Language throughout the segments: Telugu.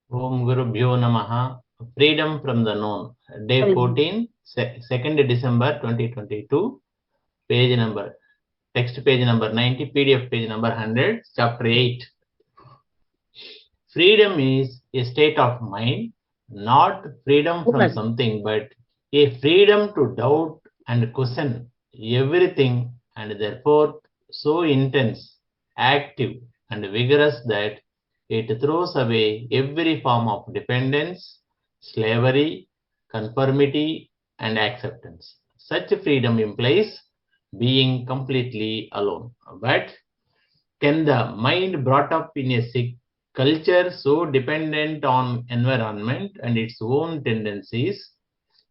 Om Gurubhyo Namaha. Freedom from the Known. Day 14, 2nd December 2022. Text page number 90, PDF page number 100, chapter 8. Freedom is a state of mind, not freedom from something, but a freedom to doubt and question everything, and therefore so intense, active, and vigorous that it throws away every form of dependence, slavery, conformity, and acceptance. Such freedom implies being completely alone. But can the mind brought up in a culture so dependent on environment and its own tendencies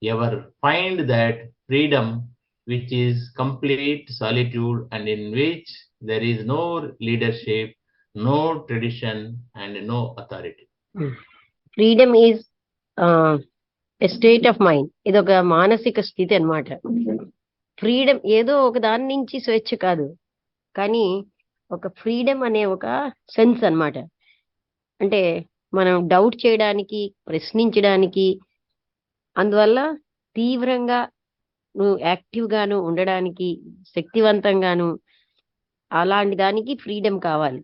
ever find that freedom which is complete solitude and in which there is no leadership, no tradition, and no authority? Freedom is a state of mind. ఇది ఒక మానసిక స్థితి అన్నమాట. ఫ్రీడమ్ ఏదో ఒక దాని నుంచి స్వేచ్ఛ కాదు, కానీ ఒక ఫ్రీడమ్ అనే ఒక సెన్స్ అన్నమాట. అంటే మనం డౌట్ చేయడానికి, ప్రశ్నించడానికి, అందువల్ల తీవ్రంగా నువ్వు యాక్టివ్ గాను ఉండడానికి, శక్తివంతంగాను, అలాంటి దానికి ఫ్రీడమ్ కావాలి.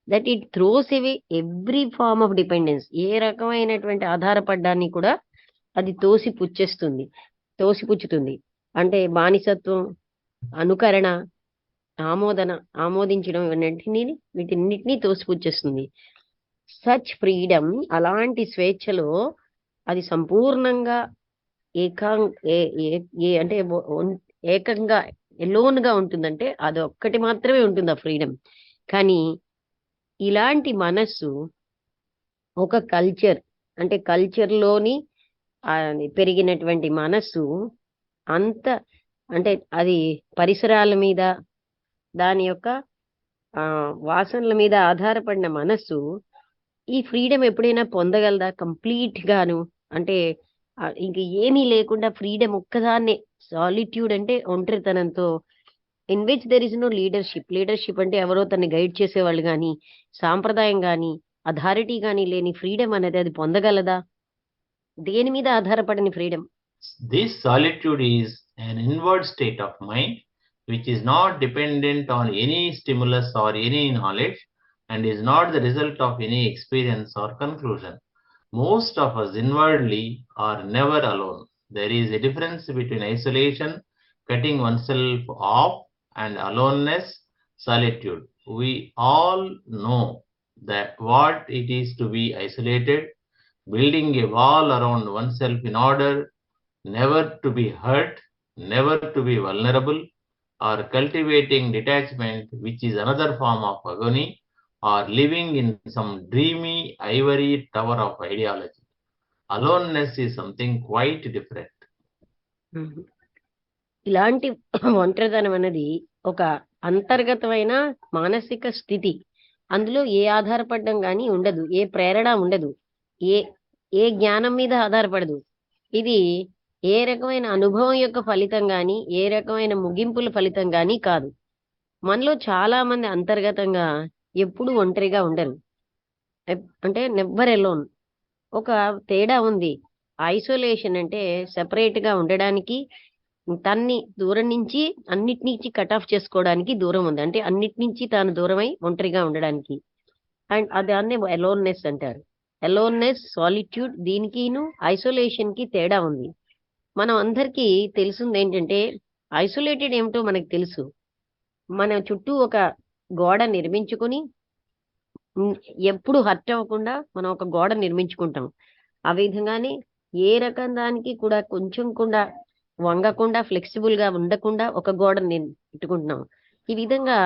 That it throws away every form of dependence. ఏ రకమైనటువంటి ఆధారపడ్డాన్ని కూడా అది తోసిపుచ్చుతుంది. అంటే బానిసత్వం, అనుకరణ, ఆమోదించడం, వీటిన్నిటినీ తోసిపుచ్చేస్తుంది. సచ్ ఫ్రీడమ్, అలాంటి స్వేచ్ఛలో అది సంపూర్ణంగా అంటే ఏకంగా ఎలోన్ గా ఉంటుందంటే అది ఒక్కటి మాత్రమే ఉంటుంది ఆ ఫ్రీడమ్. కానీ ఇలాంటి మనస్సు ఒక కల్చర్, అంటే కల్చర్లోని పెరిగినటువంటి మనస్సు అంత, అంటే అది పరిసరాల మీద, దాని యొక్క వాసనల మీద ఆధారపడిన మనస్సు ఈ ఫ్రీడమ్ ఎప్పుడైనా పొందగలదా కంప్లీట్ గాను? అంటే ఇంక ఏమీ లేకుండా ఫ్రీడమ్ ఒక్కదాన్నే, సాలిట్యూడ్ అంటే ఒంటరితనంతో, in which there is no leadership అంటే ఎవరో తన్ని గైడ్ చేసేవాళ్ళు కానీ, సాంప్రదాయం కానీ, అథారిటీ కానీ లేని ఫ్రీడమ్ అనేది అది పొందగలదా? దేని మీద ఆధారపడని freedom? This solitude is an inward state of mind which is not dependent on any stimulus or any knowledge and is not the result of any experience or conclusion. Most of us inwardly are never alone. There is a difference between isolation, cutting oneself off, and aloneness, solitude. We all know that what it is to be isolated, building a wall around oneself in order never to be hurt, never to be vulnerable, or cultivating detachment, which is another form of agony, or living in some dreamy ivory tower of ideology. Aloneness is something quite different. ఇలాంటి ఒంటరితనం అనేది ఒక అంతర్గతమైన మానసిక స్థితి. అందులో ఏ ఆధారపడడం కానీ ఉండదు, ఏ ప్రేరణ ఉండదు, ఏ జ్ఞానం మీద ఆధారపడదు. ఇది ఏ రకమైన అనుభవం యొక్క ఫలితం కానీ, ఏ రకమైన ముగింపుల ఫలితం కానీ కాదు. మనలో చాలా మంది అంతర్గతంగా ఎప్పుడు ఒంటరిగా ఉండరు, అంటే నెవర్ ఎలోన్. ఒక తేడా ఉంది. ఐసోలేషన్ అంటే సెపరేట్ గా ఉండడానికి, తన్ని దూరం నుంచి అన్నిటి నుంచి కట్ ఆఫ్ చేసుకోవడానికి దూరం ఉంది, అంటే అన్నిటి నుంచి తాను దూరమై ఒంటరిగా ఉండడానికి. అండ్ దాన్నే ఎలోన్నెస్ అంటారు. ఎలోన్నెస్, సాలిట్యూడ్, దీనికిను ఐసోలేషన్ కి తేడా ఉంది. మనం అందరికీ తెలిసింది ఏంటంటే, ఐసోలేటెడ్ ఏమిటో మనకు తెలుసు. మన చుట్టూ ఒక గోడ నిర్మించుకుని ఎప్పుడు హర్ట్ అవ్వకుండా మనం ఒక గోడ నిర్మించుకుంటాం. ఆ విధంగానే ఏ రకం దానికి కూడా కొంచెం కూడా వంగకుండా, ఫ్లెక్సిబుల్ గా ఉండకుండా ఒక గోడ పెట్టుకుంటున్నాం. ఈ విధంగా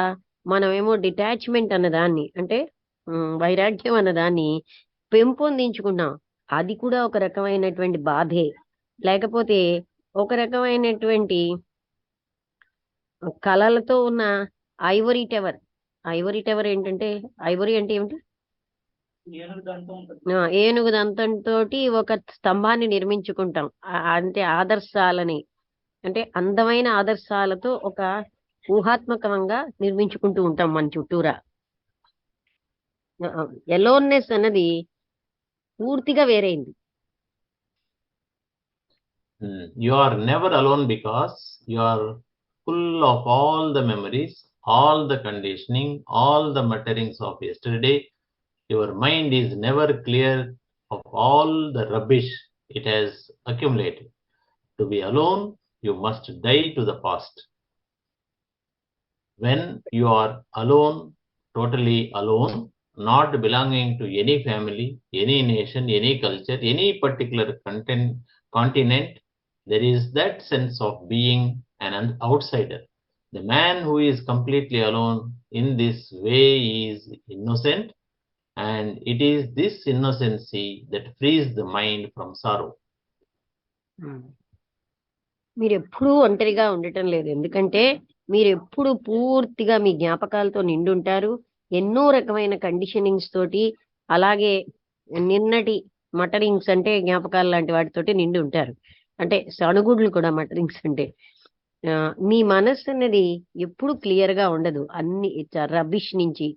మనమేమో డిటాచ్మెంట్ అన్నదాన్ని, అంటే వైరాగ్యం అన్నదాన్ని పెంపొందించుకున్నాం. అది కూడా ఒక రకమైనటువంటి బాధే, లేకపోతే ఒక రకమైనటువంటి కళలతో ఉన్న ఐవరీ టవర్. ఐవరీ టవర్ ఏంటంటే, ఐవరీ అంటే ఏమిటి? ఏనుగు దంతంతో ఒక స్తంభాన్ని నిర్మించుకుంటాం. అంటే ఆదర్శాలని, అంటే అందమైన ఆదర్శాలతో ఒక ఊహాత్మకంగా నిర్మించుకుంటూ ఉంటాం మన చుట్టూరా. ఎలోన్నెస్ అన్నది పూర్తిగా వేరైంది. You are never alone because you are full of all the memories, all the conditioning, all the mutterings of yesterday. Your mind is never clear of all the rubbish it has accumulated. To be alone, you must die to the past. When you are alone, totally alone, not belonging to any family, any nation, any culture, any particular continent, there is that sense of being an outsider. The man who is completely alone in this way is innocent, and it is this innocency that frees the mind from sorrow. మీరు ఎప్పుడూ ఒంటరిగా ఉండటం లేదు, ఎందుకంటే మీరు ఎప్పుడు పూర్తిగా మీ జ్ఞాపకాలతో నిండుంటారు. ఎన్నో రకమైన కండిషనింగ్స్ తోటి, అలాగే నిన్నటి మటరింగ్స్ అంటే జ్ఞాపకాలు లాంటి వాటితోటి నిండి ఉంటారు. అంటే సణుగుడ్లు కూడా మటరింగ్స్ అంటే. మీ మనస్సు అనేది ఎప్పుడు క్లియర్ గా ఉండదు. అన్ని రబ్బిష్ నుంచి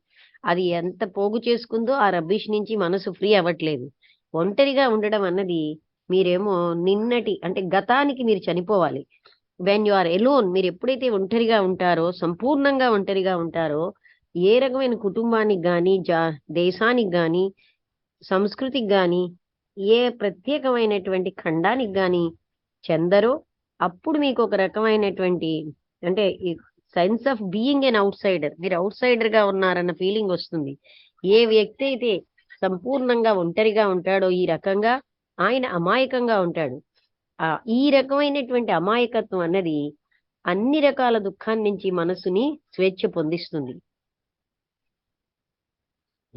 అది ఎంత పోగు చేసుకుందో ఆ రబ్బిష్ నుంచి మనసు ఫ్రీ అవ్వట్లేదు. ఒంటరిగా ఉండడం అన్నది మీరేమో నిన్నటి అంటే గతానికి మీరు చనిపోవాలి. వెన్ యు ఆర్ ఎలోన్, మీరు ఎప్పుడైతే ఒంటరిగా ఉంటారో, సంపూర్ణంగా ఒంటరిగా ఉంటారో, ఏ రకమైన కుటుంబానికి గాని, దేశానికి గాని, సంస్కృతికి గాని, ఏ ప్రత్యేకమైనటువంటి ఖండానికి గాని చెందరో, అప్పుడు మీకు ఒక రకమైనటువంటి అంటే sense of being an out cider, మీరు అవుట్ సైడర్ గా ఉన్నారన్న ఫీలింగ్ వస్తుంది. ఏ వ్యక్తి అయితే సంపూర్ణంగా ఒంటరిగా ఉంటాడో ఈ రకంగా ఆయన అమాయకంగా ఉంటాడు. ఈ రకమైనటువంటి అమాయకత్వం అన్నది అన్ని రకాల దుఃఖాన్ని నుంచి మనసుని స్వేచ్ఛ పొందిస్తుంది.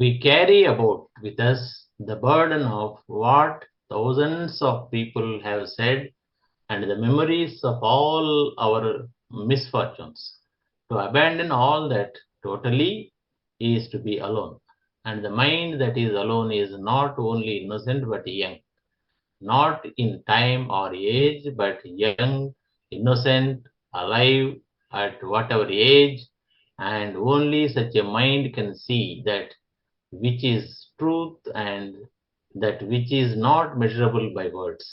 We carry about with us the burden of what thousands of people have said and the memories of all our misfortunes. To abandon all that totally is to be alone. And the mind that is alone is not only innocent but young. Not in time or age, but young, innocent, alive at whatever age, and only such a mind can see that which is truth and that which is not measurable by words.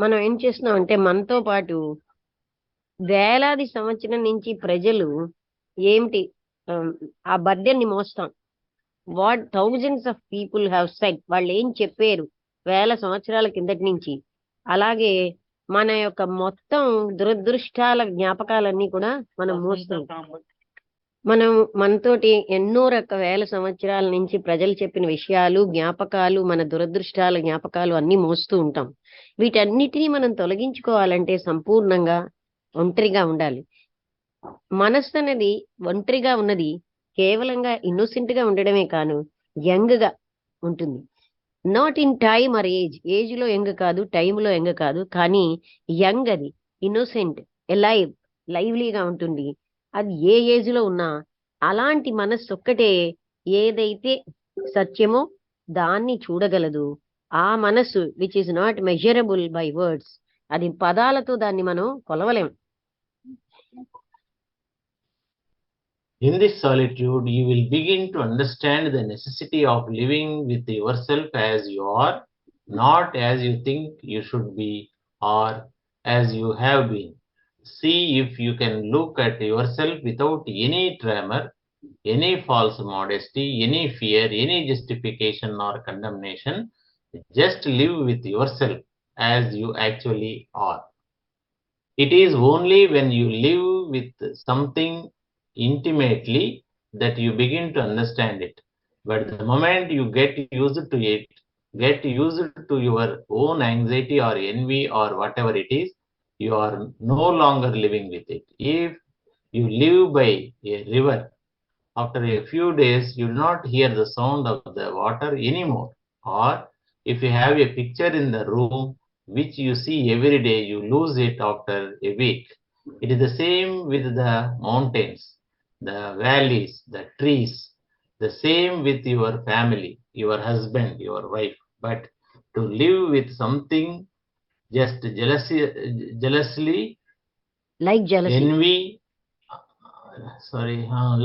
మనం ఏం చేస్తున్నాం అంటే మనతో పాటు వేలాది సంవత్సరం నుంచి ప్రజలు ఏమిటి ఆ బర్డెన్ని మోస్తాం. What thousands of people have said, వాళ్ళు ఏం చెప్పారు వేల సంవత్సరాల కిందటి నుంచి. అలాగే మన యొక్క మొత్తం దురదృష్టాల జ్ఞాపకాలన్నీ కూడా మనం మోస్తాం. మనం మనతోటి ఎన్నో వేల సంవత్సరాల నుంచి ప్రజలు చెప్పిన విషయాలు, జ్ఞాపకాలు, మన దురదృష్టాల జ్ఞాపకాలు అన్ని మోస్తూ ఉంటాం. వీటన్నిటినీ మనం తొలగించుకోవాలంటే సంపూర్ణంగా ఒంటరిగా ఉండాలి. మనస్సు అనేది ఒంటరిగా ఉన్నది కేవలంగా ఇన్నోసెంట్ గా ఉండడమే కాను, యంగ్ గా ఉంటుంది. Not in time or age, age లో యంగ్ కాదు, టైమ్ లో యంగ్ కాదు, కానీ యంగ్, అది ఇన్నోసెంట్, ఎలైవ్, లైవ్లీగా ఉంటుంది. అది ఏ ఏజ్ లో ఉన్నా అలాంటి మనస్సు ఒక్కటే ఏదైతే సత్యమో దాన్ని చూడగలదు. ఆ మనస్సు which is not measurable by words, అది పదాలతో దాన్ని మనం కొలవలేం. In this solitude, you will begin to understand the necessity of living with yourself as you are, not as you think you should be or as you have been. See if you can look at yourself without any tremor, any false modesty, any fear, any justification or condemnation. Just live with yourself as you actually are. It is only when you live with something intimately that you begin to understand it. But the moment you get used to it, get used to your own anxiety or envy or whatever it is, you are no longer living with it. If you live by a river, after a few days you do not hear the sound of the water anymore. Or if you have a picture in the room which you see every day, you lose it after a week. It is the same with the mountains, the valleys, the trees, the same with your family, your husband, your wife. But to live with something just jealously, like jealousy, envy,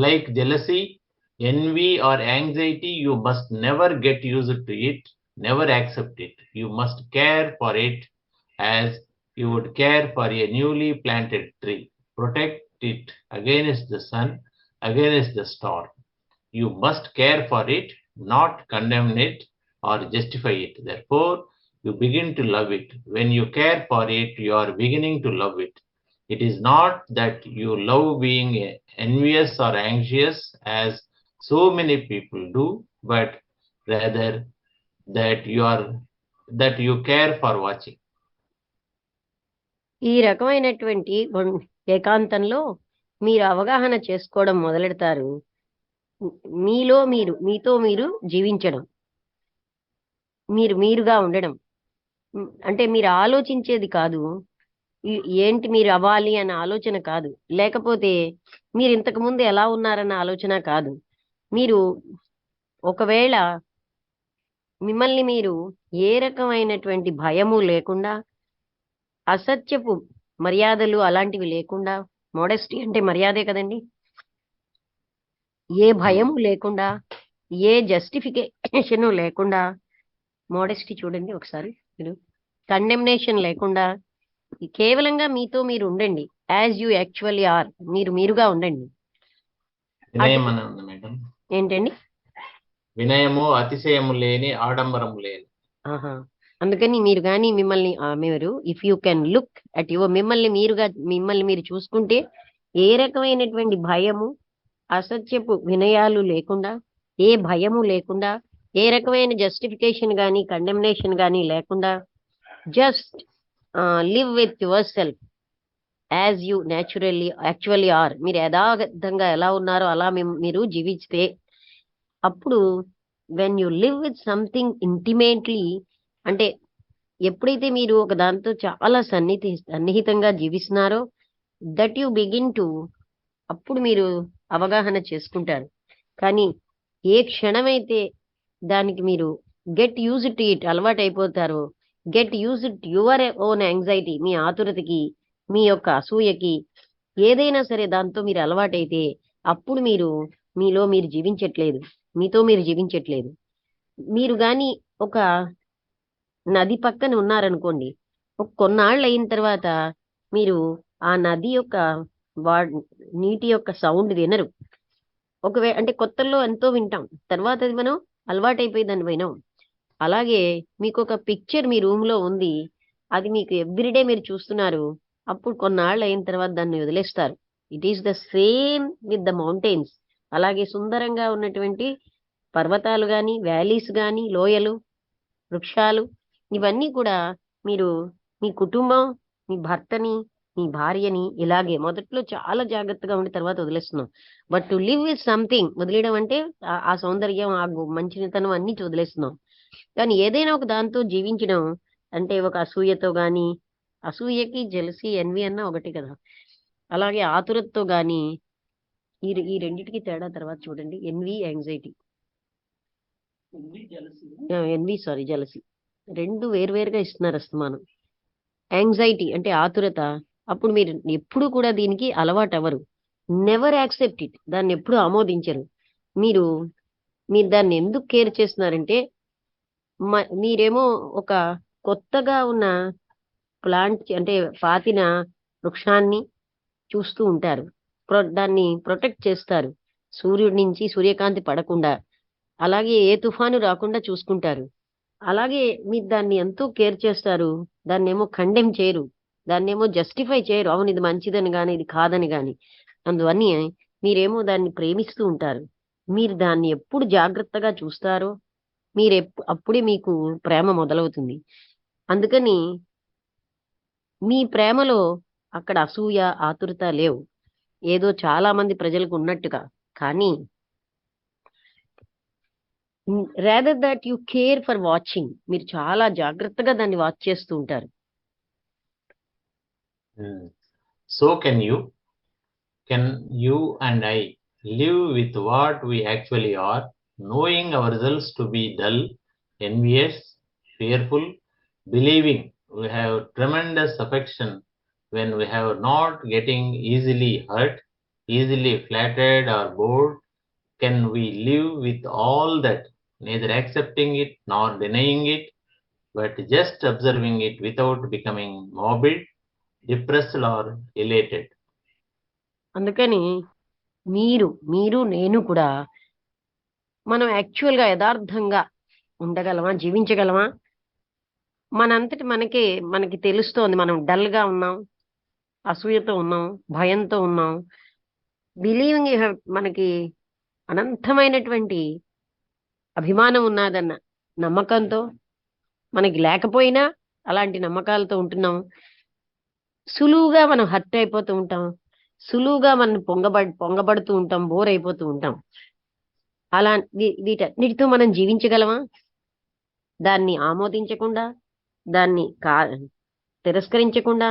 like jealousy, Envy or anxiety, you must never get used to it, never accept it. You must care for it as you would care for a newly planted tree. Protect it against the sun, against the storm. You must care for it, not condemn it or justify it. Therefore, you begin to love it. When you care for it, you are beginning to love it. It is not that you love being envious or anxious as so many people do, but rather that you care for watching. ఈ రకమైనటువంటి ఏకాంతంలో మీరు అవగాహన చేసుకోవడం మొదలెడతారు. మీతో మీరు జీవించడం, మీరుగా ఉండడం. అంటే మీరు ఆలోచించేది కాదు, ఏంటి మీరు అవ్వాలి అన్న ఆలోచన కాదు, లేకపోతే మీరు ఇంతకు ముందు ఎలా ఉన్నారన్న ఆలోచన కాదు. మీరు ఒకవేళ మిమ్మల్ని మీరు ఏ రకమైనటువంటి భయము లేకుండా, అసత్యపు మర్యాదలు అలాంటివి లేకుండా, మోడెస్టీ అంటే మర్యాదే కదండి, ఏ భయము లేకుండా, ఏ జస్టిఫికేషన్ లేకుండా, మోడెస్టీ చూడండి ఒకసారి మీరు, కండెమ్నేషన్ లేకుండా కేవలంగా మీతో మీరు ఉండండి, యాజ్ యూ యాక్చువల్లీ ఆర్, మీరుగా ఉండండి. ఏంటండి? వినయము, అతిశయము లేని, ఆడంబరము లేని. అందుకని మీరు కానీ మిమ్మల్ని మీరు if you can look at your మిమ్మల్ని మీరు చూసుకుంటే ఏ రకమైనటువంటి భయము, అసత్యపు వినయాలు లేకుండా, ఏ భయము లేకుండా, ఏ రకమైన జస్టిఫికేషన్ కానీ కండెమ్నేషన్ కానీ లేకుండా, just live with yourself as you actually are. మీరు యథార్థంగా ఎలా ఉన్నారో అలా మీరు జీవిస్తే, అప్పుడు when you live with something intimately, అంటే ఎప్పుడైతే మీరు ఒక దాంతో చాలా సన్నిహితంగా జీవిస్తున్నారో, దట్ యు బిగిన్ టు, అప్పుడు మీరు అవగాహన చేసుకుంటారు. కానీ ఏ క్షణమైతే దానికి మీరు గెట్ యూజ్డ్ టు ఇట్ అలవాటు అయిపోతారో, get used to your own anxiety, మీ ఆతురతకి, మీ యొక్క అసూయకి, ఏదైనా సరే దాంతో మీరు అలవాటైతే, అప్పుడు మీతో మీరు జీవించట్లేదు. మీరు గాని ఒక నది పక్కన ఉన్నారనుకోండి, కొన్నాళ్ళు అయిన తర్వాత మీరు ఆ నది యొక్క నీటి యొక్క సౌండ్ వినరు. అంటే కొత్తల్లో ఎంతో వింటాం, తర్వాత అది మనం అలవాటైపోయి దాన్ని వినాం. అలాగే మీకు ఒక పిక్చర్ మీ రూమ్ లో ఉంది, అది మీకు ఎవ్రీడే మీరు చూస్తున్నారు, అప్పుడు కొన్నాళ్ళు అయిన తర్వాత దాన్ని వదిలేస్తారు. It is the same with the mountains. అలాగే సుందరంగా ఉన్నటువంటి పర్వతాలు గాని, వ్యాలీస్ గాని, లోయలు, వృక్షాలు, ఇవన్నీ కూడా మీరు మీ కుటుంబం, మీ భర్తని, మీ భార్యని ఇలాగే మొదట్లో చాలా జాగ్రత్తగా ఉండి తర్వాత వదిలేస్తున్నాం. But to live with something, వదిలేయడం అంటే ఆ సౌందర్యం, ఆ మంచితనం అన్ని వదిలేస్తున్నాం. కానీ ఏదైనా ఒక దాంతో జీవించడం అంటే, ఒక అసూయతో గాని, అసూయకి జెలసీ, ఎన్వి అన్న ఒకటి కదా, అలాగే ఆతురతతో గాని, ఈ రెండింటికి తేడా తర్వాత చూడండి. ఎన్వి, యాంగ్జైటీ, జెలసీ రెండు వేరువేరుగా ఇస్తున్నారు అస్తమానం. యాంగ్జైటీ అంటే ఆతురత, అప్పుడు మీరు ఎప్పుడు కూడా దీనికి అలవాటు అవ్వరు, నెవర్ యాక్సెప్ట్ ఇట్, దాన్ని ఎప్పుడు ఆమోదించరు. మీరు దాన్ని ఎందుకు కేర్ చేస్తున్నారంటే, మీరేమో ఒక కొత్తగా ఉన్న ప్లాంట్ అంటే పాతిన వృక్షాన్ని చూస్తూ ఉంటారు, దాన్ని ప్రొటెక్ట్ చేస్తారు, సూర్యుడి నుంచి సూర్యకాంతి పడకుండా, అలాగే ఏ తుఫాను రాకుండా చూసుకుంటారు. అలాగే మీరు దాన్ని ఎంతో కేర్ చేస్తారు, దాన్నేమో కండెమ్ చేయరు, దాన్నేమో జస్టిఫై చేయరు, అవును ఇది మంచిదని గాని ఇది కాదని గాని. అందువల్ల మీరేమో దాన్ని ప్రేమిస్తూ ఉంటారు. మీరు దాన్ని ఎప్పుడు జాగ్రత్తగా చూస్తారో అప్పుడే మీకు ప్రేమ మొదలవుతుంది. అందుకని మీ ప్రేమలో అక్కడ అసూయ, ఆతురత లేవు, ఏదో చాలా మంది ప్రజలకు ఉన్నట్టుగా. కానీ rather that you care for watching, మీరు చాలా జాగ్రత్తగా దాన్ని వాచ్ చేస్తూ ఉంటారు. So can you and I live with what we actually are, knowing ourselves to be dull, envious, fearful, believing we have tremendous affection when we have not, getting easily hurt, easily flattered or bored, can we live with all that, neither accepting it nor denying it, but just observing it without becoming morbid, depressed or elated? అందుకని మీరు నేను కూడా మనం యాక్చువల్గా యథార్థంగా ఉండగలమా, జీవించగలమా? మనంతటి మనకి తెలుస్తోంది మనం డల్గా ఉన్నాం, అసూయతో ఉన్నాం, భయంతో ఉన్నాం. బిలీవింగ్ మనకి అనంతమైనటువంటి అభిమానం ఉన్నదన్న నమ్మకంతో, మనకి లేకపోయినా అలాంటి నమ్మకాలతో ఉంటున్నాం. సులువుగా మనం హర్ట్ అయిపోతూ ఉంటాం, సులువుగా మనం పొంగబడుతూ ఉంటాం, బోర్ అయిపోతూ ఉంటాం. అలా వీటన్నిటితో మనం జీవించగలమా? దాన్ని ఆమోదించకుండా, దాన్ని తిరస్కరించకుండా,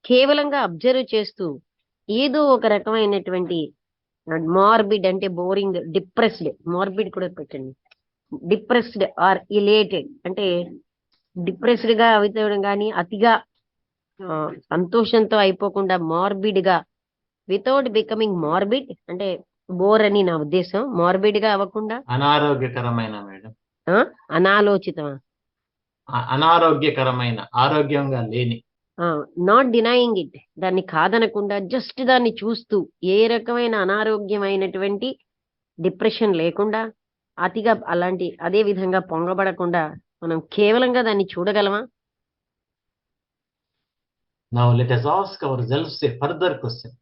కేవలంగా అబ్జర్వ్ చేస్తూ ఏదో ఒక రకమైనటువంటి మార్బిడ్ అంటే బోరింగ్, డిప్రెస్డ్, మార్బిడ్ కూడా పెట్టండి, డిప్రెస్డ్ ఆర్ ఇలేటెడ్ అంటే డిప్రెస్డ్ గా అవుతాం కానీ అతిగా సంతోషంతో అయిపోకుండా మార్బిడ్ గా, వితౌట్ బికమింగ్ మార్బిడ్ అంటే బోర్ అని నా ఉద్దేశం, మార్బిడ్ గా అవ్వకుండా. అనారోగ్యకరమైన మేడం, అనాలోచితమా? అనారోగ్యకరమైన, ఆరోగ్యంగా లేని. నాట్ డినయింగ్ ఇట్, దాన్ని కాదనకుండా జస్ట్ దాన్ని చూస్తూ, ఏ రకమైన అనారోగ్యమైనటువంటి డిప్రెషన్ లేకుండా, అతిగా అలాంటి అదే విధంగా పొంగబడకుండా మనం కేవలంగా దాన్ని చూడగలమా? Now let us ask ourselves a further question.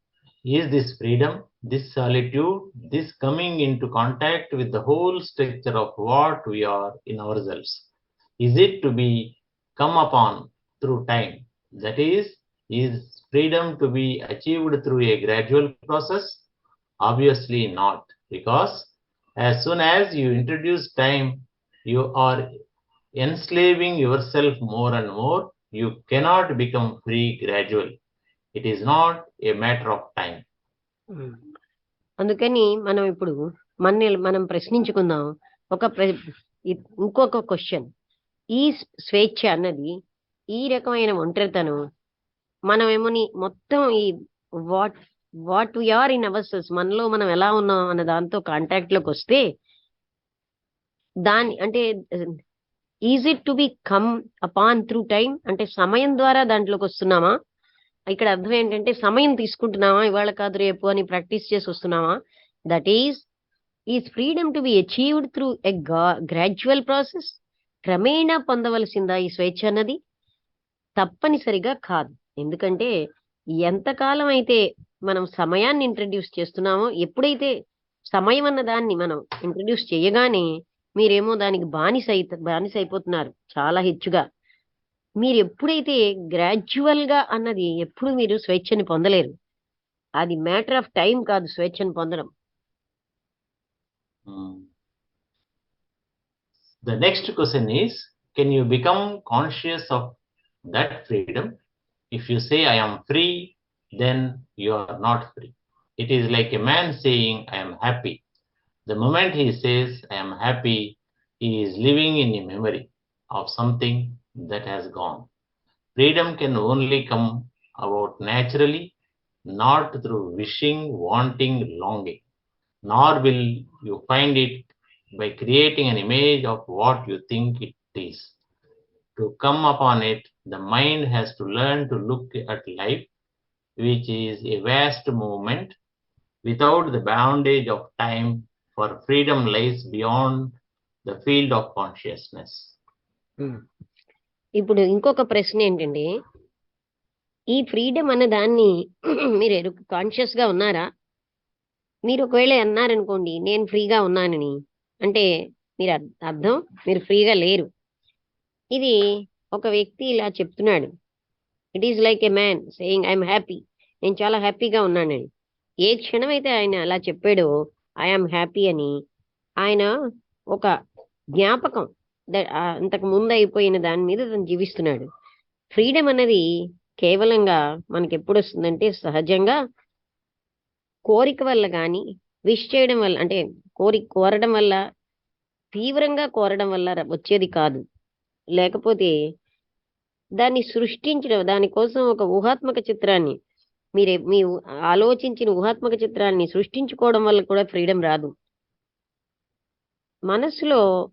Is this freedom, this solitude, this coming into contact with the whole structure of what we are in ourselves, is it to be come upon through time? That is freedom to be achieved through a gradual process? Obviously not, because as soon as you introduce time, you are enslaving yourself more and more. You cannot become free gradually. It is not a matter of time. అందుకని మనం ఇప్పుడు మనం ప్రశ్నించుకుందాం. ఇంకొక క్వశ్చన్, ఈ స్వేచ్ఛ అన్నది, ఈ రకమైన ఒంటరితనం, మనమేమోని మొత్తం ఈ what we are in ourselves, మనలో మనం ఎలా ఉన్నాం అన్న దాంతో కాంటాక్ట్ లోకి వస్తే, దాని అంటే is it to be come upon through time అంటే సమయం ద్వారా దాంట్లోకి వస్తున్నామా? ఇక్కడ అర్థం ఏంటంటే సమయం తీసుకుంటున్నామా, ఇవాళ కాదు రేపు అని ప్రాక్టీస్ చేసి వస్తున్నామా? That is freedom to be achieved through a gradual process. క్రమేణా పొందవలసిందా ఈ స్వేచ్ఛ అన్నది? తప్పనిసరిగా కాదు. ఎందుకంటే ఎంతకాలం అయితే మనం సమయాన్ని ఇంట్రడ్యూస్ చేస్తున్నామో, ఎప్పుడైతే సమయం అన్న దాన్ని మనం ఇంట్రడ్యూస్ చేయగానే మీరేమో దానికి బానిస అయిపోతున్నారు చాలా హెచ్చుగా. మీరు ఎప్పుడైతే గ్రాడ్యువల్ గా అన్నది ఎప్పుడు మీరు స్వేచ్ఛని పొందలేరు. అది మ్యాటర్ ఆఫ్ టైం కాదు స్వేచ్ఛను పొందడం. The next question is, can you become conscious of that freedom? If you say I am free, then you are not free. It is like a man saying I am happy. The moment he says I am happy, he is living in a memory of something that has gone. Freedom can only come about naturally, not through wishing, wanting, longing. Nor will you find it by creating an image of what you think it is. To come upon it, the mind has to learn to look at life, which is a vast movement, without the boundage of time, for freedom lies beyond the field of consciousness. ఇప్పుడు ఇంకొక ప్రశ్న ఏంటంటే, ఈ ఫ్రీడమ్ అనే దాన్ని మీరు కాన్షియస్ గా ఉన్నారా? మీరు ఒకవేళ అన్నారనుకోండి నేను ఫ్రీగా ఉన్నానని, అంటే మీరు అర్థం మీరు ఫ్రీగా లేరు. ఇది ఒక వ్యక్తి ఇలా చెప్తున్నాడు, it is like a man saying I'm happy, నేను చాలా హ్యాపీగా ఉన్నానని. ఏ క్షణం అయితే ఆయన అలా చెప్పాడో ఐఎమ్ హ్యాపీ అని, ఆయన ఒక జ్ఞాపకం అంతకు ముందు అయిపోయిన దాని మీద తను జీవిస్తున్నాడు. ఫ్రీడమ్ అనేది కేవలంగా మనకి ఎప్పుడు వస్తుందంటే, సహజంగా కోరిక వల్ల కానీ, విష్ చేయడం వల్ల అంటే కోరడం వల్ల, తీవ్రంగా కోరడం వల్ల వచ్చేది కాదు. లేకపోతే దాన్ని సృష్టించడం, దానికోసం ఒక ఊహాత్మక చిత్రాన్ని మీ ఆలోచించిన ఊహాత్మక చిత్రాన్ని సృష్టించుకోవడం వల్ల కూడా ఫ్రీడమ్ రాదు. మనసులో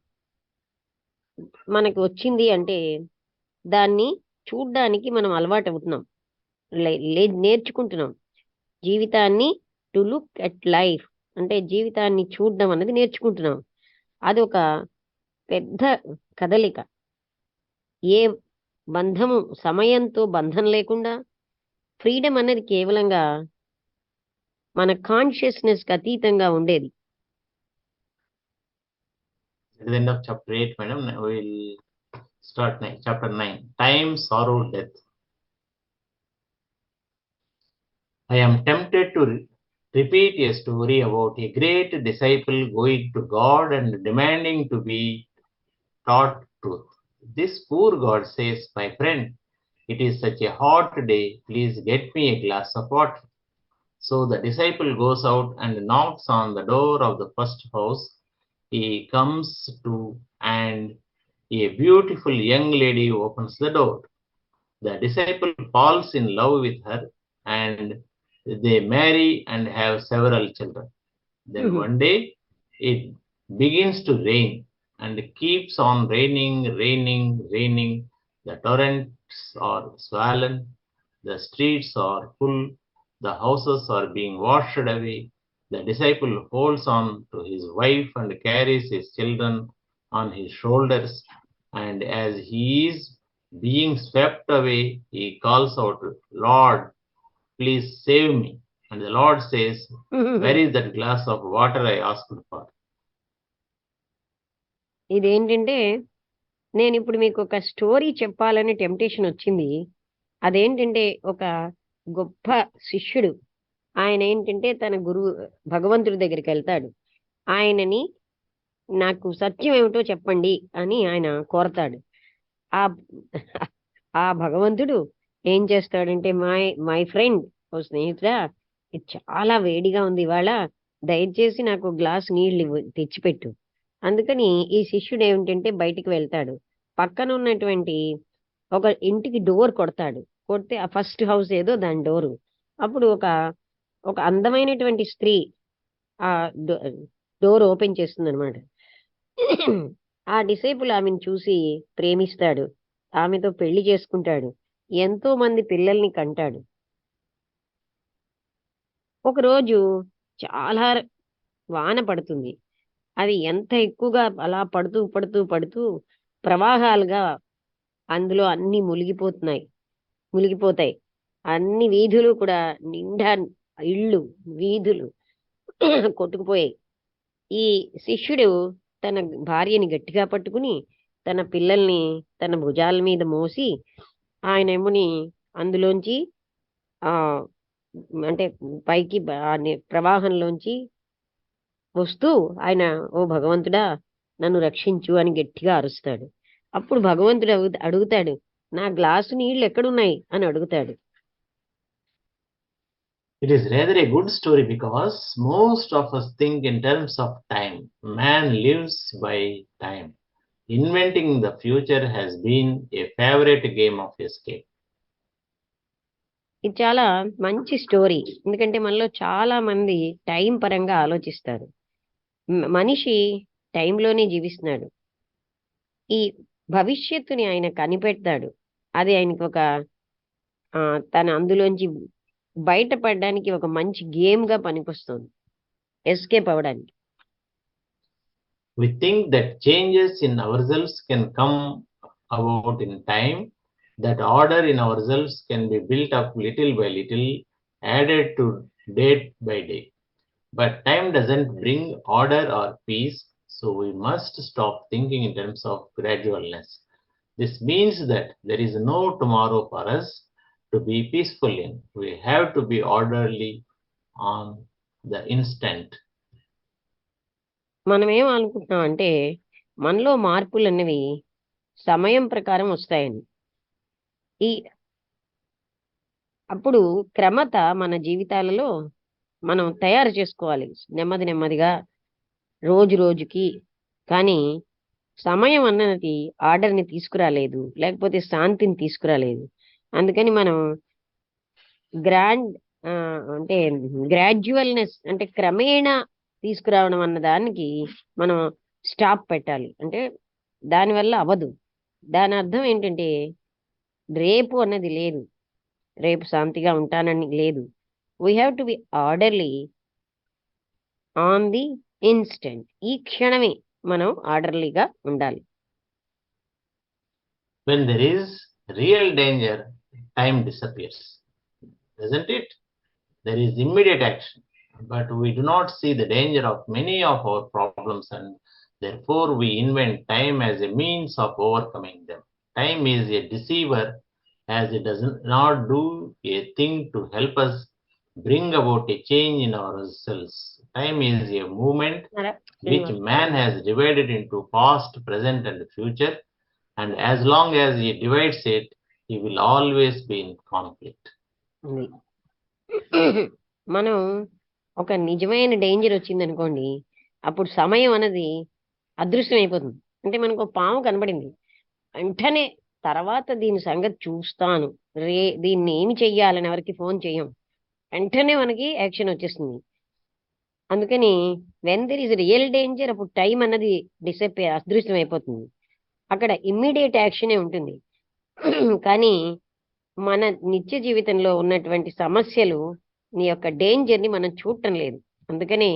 మనకి వచ్చింది అంటే దాన్ని చూడ్డానికి మనం అలవాటు అవుతున్నాం, నేర్చుకుంటున్నాం. జీవితాన్ని టు లుక్ అట్ లైఫ్ అంటే జీవితాన్ని చూడడం అనేది నేర్చుకుంటున్నాం. అది ఒక పెద్ద కదలిక. ఏ బంధము, సమయంతో బంధం లేకుండా ఫ్రీడమ్ అనేది కేవలంగా మన కాన్షియస్నెస్ కి అతీతంగా ఉండేది. At the end of chapter 8, madam, we will start chapter 9. Time, sorrow, death. I am tempted to repeat a story about a great disciple going to God and demanding to be taught truth. This poor God says, "My friend, it is such a hot day, please get me a glass of water." So the disciple goes out and knocks on the door of the first house he comes to, and a beautiful young lady opens the door. The disciple falls in love with her, and they marry and have several children. Then one day it begins to rain and keeps on raining, raining, raining. The torrents are swollen, the streets are full, the houses are being washed away. The disciple holds on to his wife and carries his children on his shoulders, and as he is being swept away, he calls out, "Lord, please save me." And the Lord says, "Where is that glass of water I asked for?" ఇదేంటంటే నేను ఇప్పుడు మీకు ఒక స్టోరీ చెప్పాలనే టెంప్టేషన్ వచ్చింది. అదేంటంటే ఒక గొప్ప శిష్యుడు, ఆయన ఏంటంటే తన గురువు భగవంతుడి దగ్గరికి వెళ్తాడు. ఆయనని నాకు సత్యం ఏమిటో చెప్పండి అని ఆయన కోరతాడు. ఆ ఆ భగవంతుడు ఏం చేస్తాడంటే, మై ఫ్రెండ్, ఓ స్నేహితుడా, ఇది చాలా వేడిగా ఉంది ఇవాళ, దయచేసి నాకు గ్లాస్ నీళ్ళు తెచ్చిపెట్టు. అందుకని ఈ శిష్యుడు ఏమిటంటే బయటికి వెళ్తాడు. పక్కన ఉన్నటువంటి ఒక ఇంటికి డోర్ కొడతాడు. కొడితే ఆ ఫస్ట్ హౌస్ ఏదో దాని డోరు. అప్పుడు ఒక అందమైనటువంటి స్త్రీ ఆ డోర్ ఓపెన్ చేస్తుంది అనమాట. ఆ డిసైపుల్ ఆమెను చూసి ప్రేమిస్తాడు, ఆమెతో పెళ్లి చేసుకుంటాడు, ఎంతో మంది పిల్లల్ని కంటాడు. ఒకరోజు చాలా వాన పడుతుంది. అది ఎంత ఎక్కువగా అలా పడుతూ పడుతూ పడుతూ ప్రవాహాలుగా అందులో అన్ని మునిగిపోతాయి. అన్ని వీధులు కూడా నిండా ఇళ్ళు, వీధులు కొట్టుకుపోయాయి. ఈ శిష్యుడు తన భార్యని గట్టిగా పట్టుకుని తన పిల్లల్ని తన భుజాల మీద మోసి ఆయనేమోని అందులోంచి ఆ అంటే పైకి ప్రవాహంలోంచి వస్తూ ఆయన, "ఓ భగవంతుడా, నన్ను రక్షించు" అని గట్టిగా అరుస్తాడు. అప్పుడు భగవంతుడు అడుగుతాడు, "నా గ్లాసు నీళ్లు ఎక్కడున్నాయి" అని అడుగుతాడు. It is rather a good story because most of us think in terms of time. Man lives by time. Inventing the future has been a favorite game of escape. ఇది చాలా మంచి స్టోరీ. ఎందుకంటే మనలో చాలా మంది టైం పరంగా ఆలోచిస్తారు. మనిషి టైంలోనే జీవిస్తున్నాడు. ఈ భవిష్యత్తుని ఆయన కనిపెడతాడు. అది ఆయనకి ఒక తన అందులోంచి బయటపడడానికి ఒక మంచి గేమ్ గా పనికొస్తుంది, ఎస్కేప్ అవ్వడానికి. We think that changes in ourselves can come about in time, that order in ourselves can be built up little by little, added to day by day. But time doesn't bring order or peace, so we must stop thinking in terms of gradualness. This means that there is no tomorrow for us to be peaceful in. We have to be orderly on the instant. మనం ఏం అనుకుంటున్నాం అంటే మనలో మార్పులు అనేవి సమయం ప్రకారం వస్తాయని. అప్పుడు క్రమత మన జీవితాలలో మనం తయారు చేసుకోవాలి నెమ్మదిగా, రోజు రోజుకి. కానీ సమయం అన్నది ఆర్డర్ని తీసుకురాలేదు, లేకపోతే శాంతిని తీసుకురాలేదు. అందుకని మనం గ్రాడ్యువల్నెస్ అంటే క్రమేణా తీసుకురావడం అన్న దానికి మనం స్టాప్ పెట్టాలి. అంటే దానివల్ల అవ్వదు. దాని అర్థం ఏంటంటే రేపు అన్నది లేదు, రేపు శాంతిగా ఉంటానని లేదు. We have to be orderly on the instant. ఈ క్షణమే మనం ఆర్డర్లీగా ఉండాలి. When there is real danger, time disappears, doesn't it? There is immediate action, but we do not see the danger of many of our problems, and therefore we invent time as a means of overcoming them. Time is a deceiver, as it does not do a thing to help us bring about a change in ourselves. Time is a movement which man has divided into past, present, and future, and as long as he divides it, he will always be in conflict. ఉంది. మనం ఒక నిజమైన డేంజర్ వచ్చింది అనుకోండి, అప్పుడు సమయం అనేది అదృశ్యం అయిపోతుంది. అంటే మనకు ఒక పాము కనబడింది, వెంటనే తర్వాత దీని సంగతి చూస్తాను, దీన్ని ఏమి చెయ్యాలని ఎవరికి ఫోన్ చేయం, వెంటనే మనకి యాక్షన్ వచ్చేస్తుంది. అందుకని when there is real danger, అప్పుడు టైం అన్నది డిసప్పేర్, అదృశ్యం అయిపోతుంది. అక్కడ ఇమ్మీడియట్ యాక్షనే ఉంటుంది. కానీ మన నిత్య జీవితంలో ఉన్నటువంటి సమస్యలు, నీ యొక్క డేంజర్ ని మనం చూడటం లేదు. అందుకని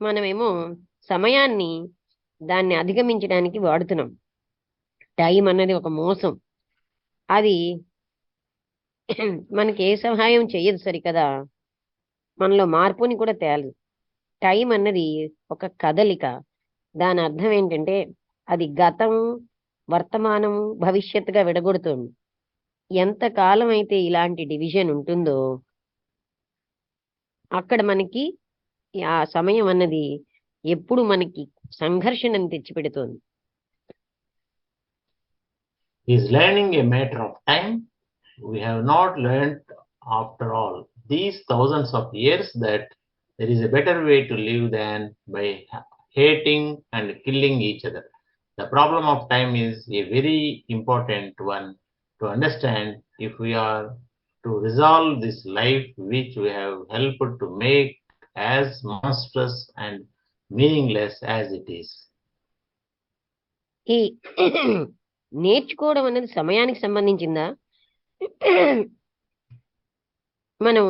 మనమేమో సమయాన్ని దాన్ని అధిగమించడానికి వాడుతున్నాం. టైం అన్నది ఒక మోసం, అది మనకి ఏ సహాయం చెయ్యదు సరికదా, మనలో మార్పుని కూడా తేలదు. టైం అన్నది ఒక కదలిక. దాని అర్థం ఏంటంటే అది గతం, వర్తమానం, భవిష్యత్తుగా విడగొడుతుంది. ఎంతకాలం అయితే ఇలాంటి డివిజన్ ఉంటుందో అక్కడ మనకి ఆ సమయం అన్నది ఎప్పుడు మనకి సంఘర్షణను తెచ్చిపెడుతోంది. Is learning a matter of time? We have not learned, after all these thousands of years, that there is a better way to live than by hating and killing each other. The problem of time is a very important one to understand if we are to resolve this life which we have helped to make as monstrous and meaningless as it is. ఈ నేర్చుకోవడం అనేది సమయానికి సంబంధించిందా? మనం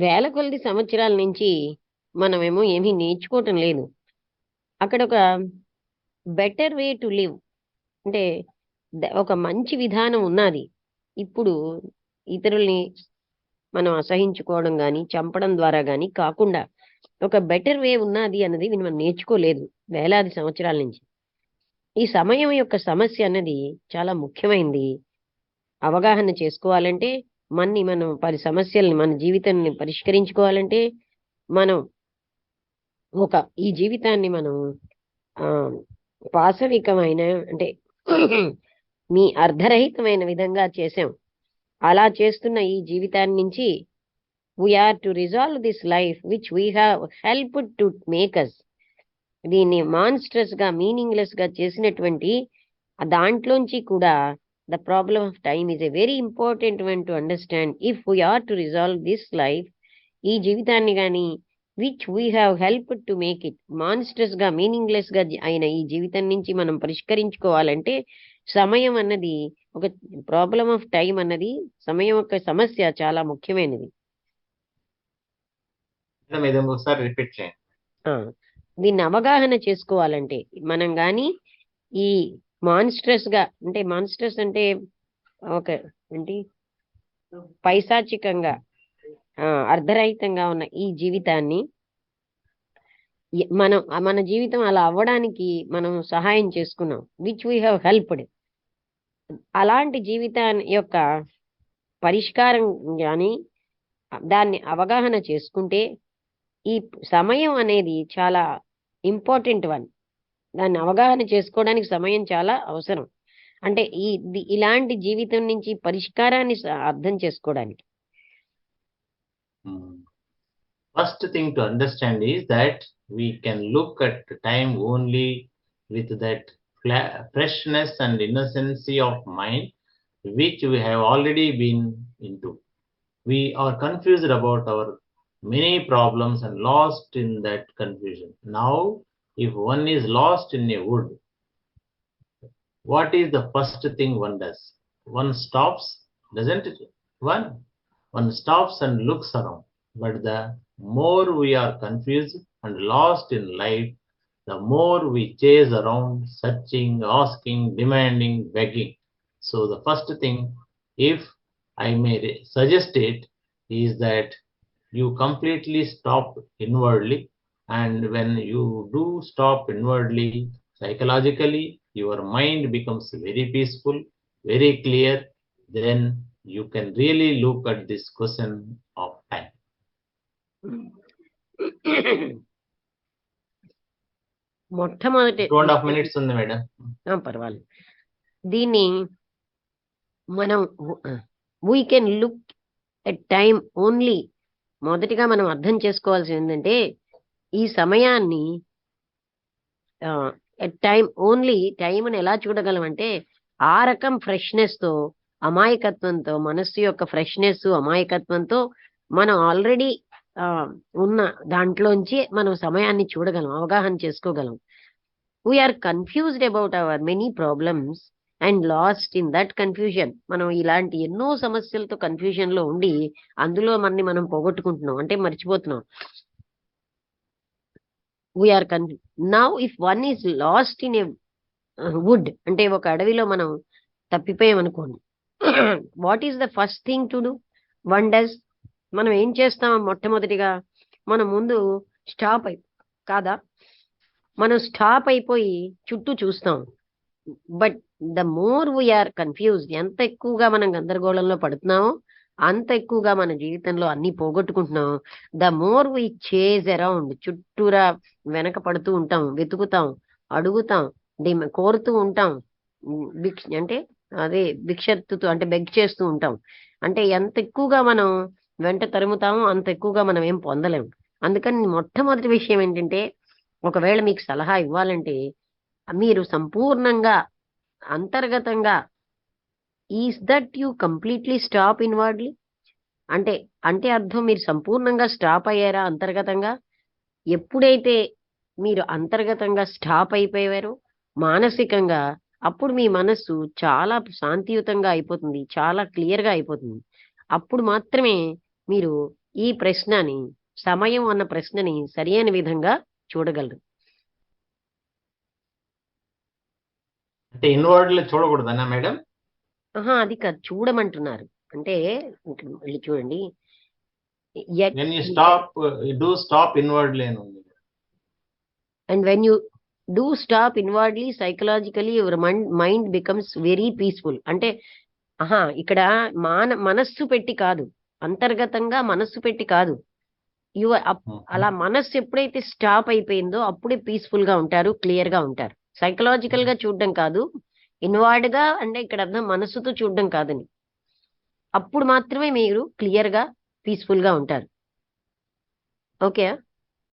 వేల కొలది సంవత్సరాల నుంచి మనమేమో ఏమీ నేర్చుకోవటం లేదు. అక్కడ ఒక బెటర్ వే టు లివ్ అంటే ఒక మంచి విధానం ఉన్నది. ఇప్పుడు ఇతరుల్ని మనం అసహించుకోవడం కానీ చంపడం ద్వారా కానీ కాకుండా ఒక బెటర్ వే ఉన్నది అన్నది మనం నేర్చుకోలేదు వేలాది సంవత్సరాల నుంచి. ఈ సమయం యొక్క సమస్య అన్నది చాలా ముఖ్యమైనది. అవగాహన చేసుకోవాలంటే మనం సమస్యల్ని, మన జీవితాన్ని పరిష్కరించుకోవాలంటే మనం ఈ జీవితాన్ని మనం పాశవికమైన అంటే మీ అర్ధరహితమైన విధంగా చేసాం. అలా చేస్తున్న ఈ జీవితాన్ని నుంచి we are to resolve this life which we have helped to make us. దీన్ని మాన్స్ట్రస్ గా, మీనింగ్లెస్ గా చేసినటువంటి దాంట్లోంచి కూడా the problem of time is a very important one to understand if we are to resolve this life. ఈ జీవితాన్ని గాని which we have helped to make it, monstrous గా, మీనింగ్లెస్ గా అయిన ఈ జీవితం నుంచి మనం పరిష్కరించుకోవాలంటే సమయం అన్నది ఒక ప్రాబ్లం ఆఫ్ టైం అన్నది, సమయం యొక్క సమస్య చాలా ముఖ్యమైనది. రిపీట్ చేయండి. దీన్ని అవగాహన చేసుకోవాలంటే మనం గాని ఈ మాన్స్ట్రస్ గా, అంటే మాన్స్ట్రస్ అంటే ఒక ఏంటి పైశాచికంగా, అర్ధరహితంగా ఉన్న ఈ జీవితాన్ని మన జీవితం అలా అవ్వడానికి మనం సహాయం చేసుకున్నాం, విచ్ వీ హ్యావ్ హెల్ప్డ్. అలాంటి జీవితాన్ని యొక్క పరిష్కారం కానీ దాన్ని అవగాహన చేసుకుంటే ఈ సమయం అనేది చాలా ఇంపార్టెంట్ వన్. దాన్ని అవగాహన చేసుకోవడానికి సమయం చాలా అవసరం. అంటే ఇలాంటి జీవితం నుంచి పరిష్కారాన్ని అర్థం చేసుకోవడానికి. First thing to understand is that we can look at time only with that freshness and innocency of mind which we have already been into. We are confused about our many problems and lost in that confusion. Now, if one is lost in a wood, what is the first thing one does? One stops, doesn't it? One stops and looks around. But the more we are confused and lost in life, the more we chase around, searching, asking, demanding, begging. So the first thing, if I may suggest it, is that you completely stop inwardly. And when you do stop inwardly, psychologically, your mind becomes very peaceful, very clear. Then you can really look at this question of time. మొట్టమొదటి 2.5 minutes ఉంది మేడం. పర్వాలేదు. దీన్ని మనం we can look at time only. మొదటిగా మనం అర్థం చేసుకోవాల్సింది ఏంటంటే ఈ సమయాన్ని ఎట్ టైం ఓన్లీ, టైంని ఎలా చూడగలం అంటే ఆ రకం ఫ్రెష్నెస్ తో, అమాయకత్వంతో, మనస్సు యొక్క ఫ్రెష్నెస్ అమాయకత్వంతో మనం ఆల్రెడీ ఉన్న దాంట్లోంచి మనం సమయాన్ని చూడగలం, అవగాహన చేసుకోగలం. We are confused about our many problems and lost in that confusion. మనం ఇలాంటి ఎన్నో సమస్యలతో కన్ఫ్యూజన్ లో ఉండి అందులో మనం పోగొట్టుకుంటున్నాం, అంటే మర్చిపోతున్నాం. We are now if one is lost in a wood, అంటే ఒక అడవిలో మనం తప్పిపోయాం అనుకోండి, what is the first thing to do? One does, మనం ఏం చేస్తాం? మొట్టమొదటిగా మనం ముందు స్టాప్ కాదా, మనం స్టాప్ అయిపోయి చుట్టూ చూస్తాం. But the more we are confused, ఎంత ఎక్కువగా మనం గందరగోళంలో పడుతున్నామో అంత ఎక్కువగా మన జీవితంలో అన్ని పోగొట్టుకుంటున్నాం. The more we chase around, చుట్టూరా వెనక పడుతూ ఉంటాం, వెతుకుతాం, అడుగుతాం, కోరుతూ ఉంటాం, అంటే అదే భిక్షత్తుతూ, అంటే బెగ్ చేస్తూ ఉంటాం. అంటే ఎంత ఎక్కువగా మనం వెంట తరుముతామో అంత ఎక్కువగా మనం ఏం పొందలేము. అందుకని మొట్టమొదటి విషయం ఏంటంటే, ఒకవేళ మీకు సలహా ఇవ్వాలంటే మీరు సంపూర్ణంగా అంతర్గతంగా, is that you completely stop inwardly, అంటే అర్థం మీరు సంపూర్ణంగా స్టాప్ అయ్యారా అంతర్గతంగా? ఎప్పుడైతే మీరు అంతర్గతంగా స్టాప్ అయిపోయారో మానసికంగా, అప్పుడు మీ మనస్సు చాలా శాంతియుతంగా అయిపోతుంది, చాలా క్లియర్ గా అయిపోతుంది. అప్పుడు మాత్రమే మీరు ఈ ప్రశ్నని, సమయం అన్న ప్రశ్నని సరైన విధంగా చూడగలరు. అంటే ఇన్వర్డ్ లో చూడకూడదన్నా మేడం? అది కాదు, చూడమంటున్నారు. అంటే మళ్ళీ చూడండి, when you stop, you do stop inwardly. And when you do stop inwardly, psychologically your mind becomes very peaceful. అంటే ఇక్కడ మనస్సు పెట్టి కాదు, అంతర్గతంగా మనస్సు పెట్టి కాదు, అలా మనస్సు ఎప్పుడైతే స్టాప్ అయిపోయిందో అప్పుడే పీస్ఫుల్ గా ఉంటారు, క్లియర్ గా ఉంటారు. సైకలాజికల్ గా చూడడం కాదు, ఇన్వార్డ్ గా, అంటే ఇక్కడ అర్థం మనస్సుతో చూడడం కాదని. అప్పుడు మాత్రమే మీరు క్లియర్ గా పీస్ఫుల్ గా ఉంటారు. ఓకే.